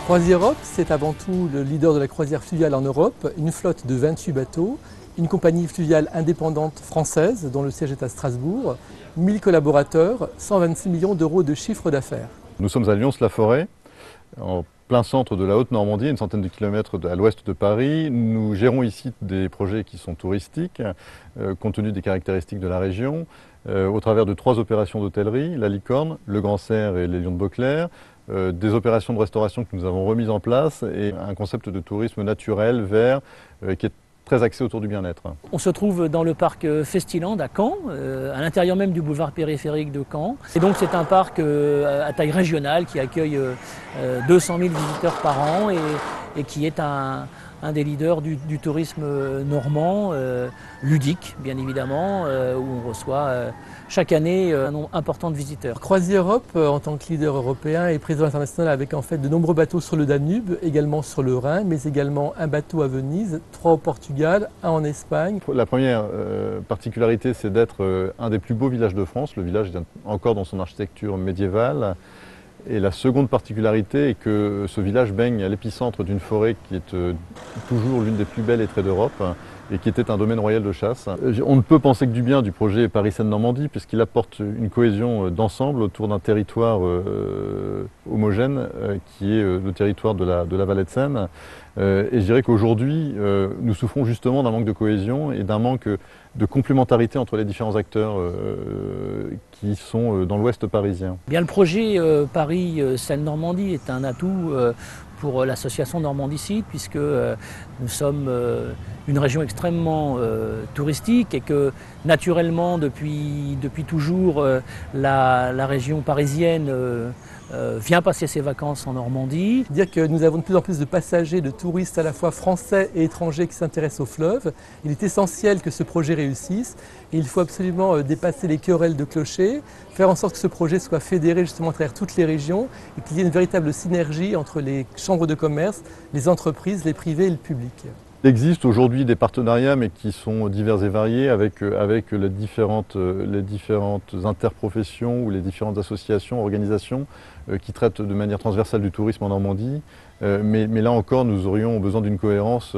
CroisiEurope, c'est avant tout le leader de la croisière fluviale en Europe, une flotte de 28 bateaux, une compagnie fluviale indépendante française dont le siège est à Strasbourg, 1000 collaborateurs, 126 millions d'euros de chiffre d'affaires. Nous sommes à Lyons-la-Forêt, en plein centre de la Haute-Normandie, une centaine de kilomètres à l'ouest de Paris. Nous gérons ici des projets qui sont touristiques, compte tenu des caractéristiques de la région, au travers de 3 opérations d'hôtellerie, la Licorne, le Grand Cerf et les Lions de Beauclerc, des opérations de restauration que nous avons remises en place et un concept de tourisme naturel, vert, qui est très axé autour du bien-être. On se trouve dans le parc Festiland à Caen, à l'intérieur même du boulevard périphérique de Caen. Et donc c'est un parc à taille régionale qui accueille 200 000 visiteurs par an et qui est un des leaders du tourisme normand, ludique bien évidemment, où on reçoit chaque année un nombre important de visiteurs. CroisiEurope, en tant que leader européen, est présent international avec en fait de nombreux bateaux sur le Danube, également sur le Rhin, mais également un bateau à Venise, 3 au Portugal, 1 en Espagne. La première particularité, c'est d'être un des plus beaux villages de France. Le village est encore dans son architecture médiévale. Et la seconde particularité est que ce village baigne à l'épicentre d'une forêt qui est toujours l'une des plus belles et traits d'Europe et qui était un domaine royal de chasse. On ne peut penser que du bien du projet Paris-Seine-Normandie puisqu'il apporte une cohésion d'ensemble autour d'un territoire homogène qui est le territoire de la vallée de Seine. Et je dirais qu'aujourd'hui, nous souffrons justement d'un manque de cohésion et d'un manque de complémentarité entre les différents acteurs qui sont dans l'ouest parisien. Bien, le projet Paris-Seine-Normandie est un atout pour l'association Normandie Site puisque nous sommes une région extrêmement touristique et que naturellement depuis toujours la région parisienne vient passer ses vacances en Normandie. Dire que nous avons de plus en plus de passagers, de touristes à la fois français et étrangers qui s'intéressent au fleuve. Il est essentiel que ce projet réussisse et il faut absolument dépasser les querelles de clochers, faire en sorte que ce projet soit fédéré justement à travers toutes les régions et qu'il y ait une véritable synergie entre les chambres de commerce, les entreprises, les privés et le public. Il existe aujourd'hui des partenariats, mais qui sont divers et variés avec les différentes interprofessions ou les différentes associations, organisations qui traitent de manière transversale du tourisme en Normandie. Mais là encore, nous aurions besoin d'une cohérence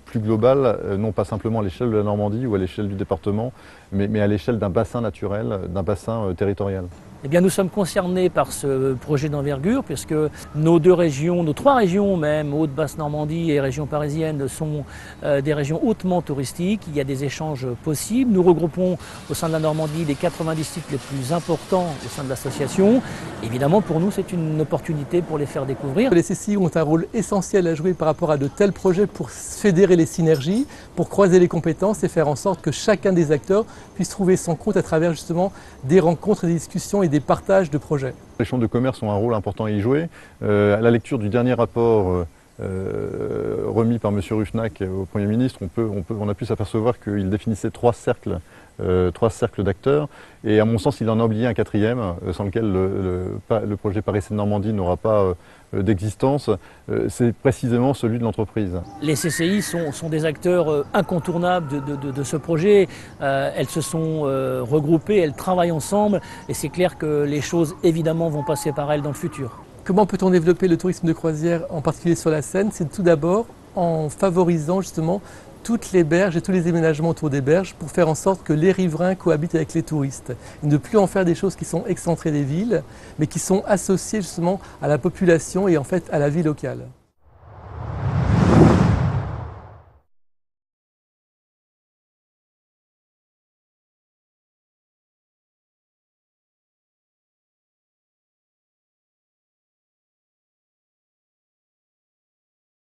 plus globale, non pas simplement à l'échelle de la Normandie ou à l'échelle du département, mais à l'échelle d'un bassin naturel, d'un bassin territorial. Eh bien, nous sommes concernés par ce projet d'envergure puisque nos 2 régions, nos 3 régions même, Haute-Basse-Normandie et région parisienne, sont des régions hautement touristiques. Il y a des échanges possibles. Nous regroupons au sein de la Normandie les 90 sites les plus importants au sein de l'association. Évidemment, pour nous, c'est une opportunité pour les faire découvrir. Les CCI ont un rôle essentiel à jouer par rapport à de tels projets pour fédérer les synergies, pour croiser les compétences et faire en sorte que chacun des acteurs puisse trouver son compte à travers justement des rencontres, des discussions et des partages de projets. Les chambres de commerce ont un rôle important à y jouer. À la lecture du dernier rapport remis par M. Ruffnac au Premier ministre, on a pu s'apercevoir qu'il définissait 3 cercles d'acteurs. Et à mon sens, il en a oublié un 4e, sans lequel le projet Paris-Seine-Normandie n'aura pas d'existence. C'est précisément celui de l'entreprise. Les CCI sont des acteurs incontournables de ce projet. Elles se sont regroupées, elles travaillent ensemble et c'est clair que les choses évidemment vont passer par elles dans le futur. Comment peut-on développer le tourisme de croisière, en particulier sur la Seine? C'est tout d'abord en favorisant justement toutes les berges et tous les aménagements autour des berges pour faire en sorte que les riverains cohabitent avec les touristes. Et ne plus en faire des choses qui sont excentrées des villes, mais qui sont associées justement à la population et en fait à la vie locale.